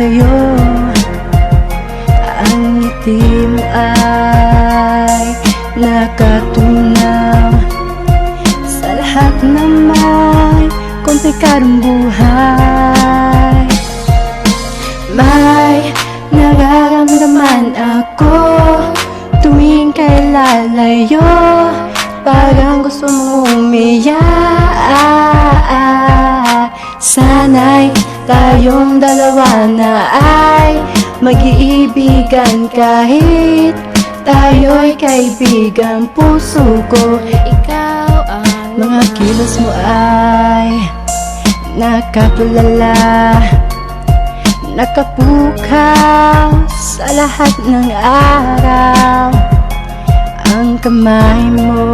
sa'yo. Ang ngiti mo ay nakatunaw sa lahat na may komplikadong buhay. May nararamdaman ako tuwing kay lalayo, parang gusto mong umiyak. Sana'y tayong dalawa na ay mag-iibigan kahit tayo'y kaibigan. Puso ko, ikaw ang mga kilos mo ay nakatulala, nakapukaw sa lahat ng araw. Ang kamay mo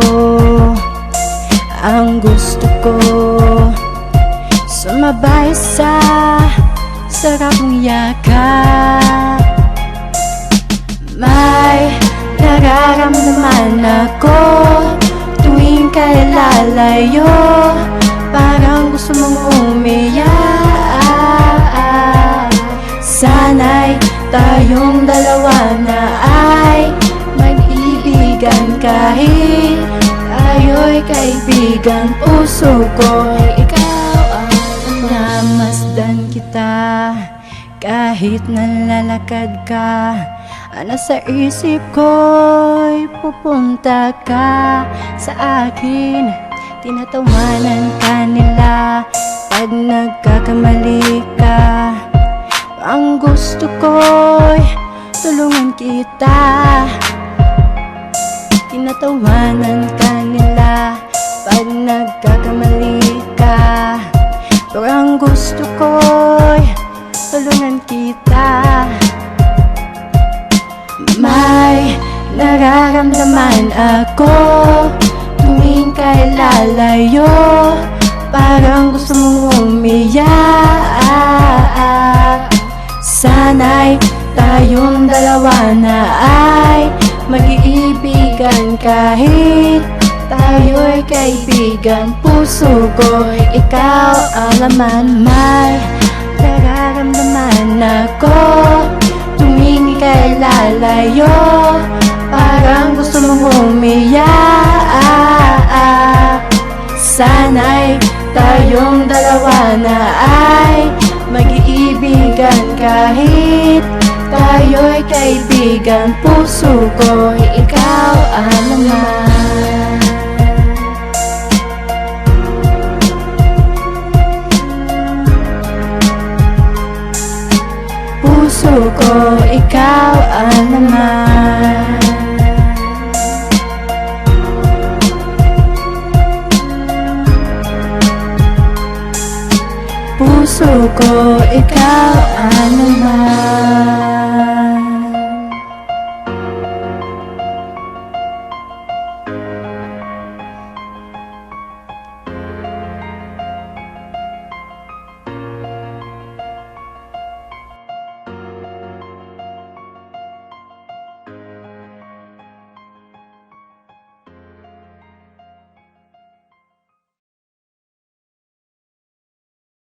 ang gusto ko, sumabay sa sarap ng yakap. May nararamdaman ako tuwing kay lalayo, parang gusto mong umiyak. Sana'y tayong dalawa na ay mag-ibigan kahit tayo'y kaibigan. Puso ko, ikaw ang namasdan kita kahit nalalakad ka. Nasa isip ko'y pupunta ka sa akin. Tinatawanan ka nila pag nagkakamali ka. Ang gusto ko'y tulungan kita. Tinatawanan ka nila pag nagkakamali ka, pero ang gusto ko'y tulungan kita. May nararamdaman ako tuwing kay lalayo, parang gusto mong umiyak. Sana'y tayong dalawa na ay mag-iibigan kahit tayo'y kaibigan. Puso ko, ikaw ang laman. May nararamdaman ako tuwing kay lalayo, parang gusto mong umiyak. Sana'y tayong dalawa na ay mag-iibigan kahit tayo'y kaibigan. Puso ko, ikaw ang laman. Puso ko, ikaw ang laman. Puso ko, ikaw ang laman.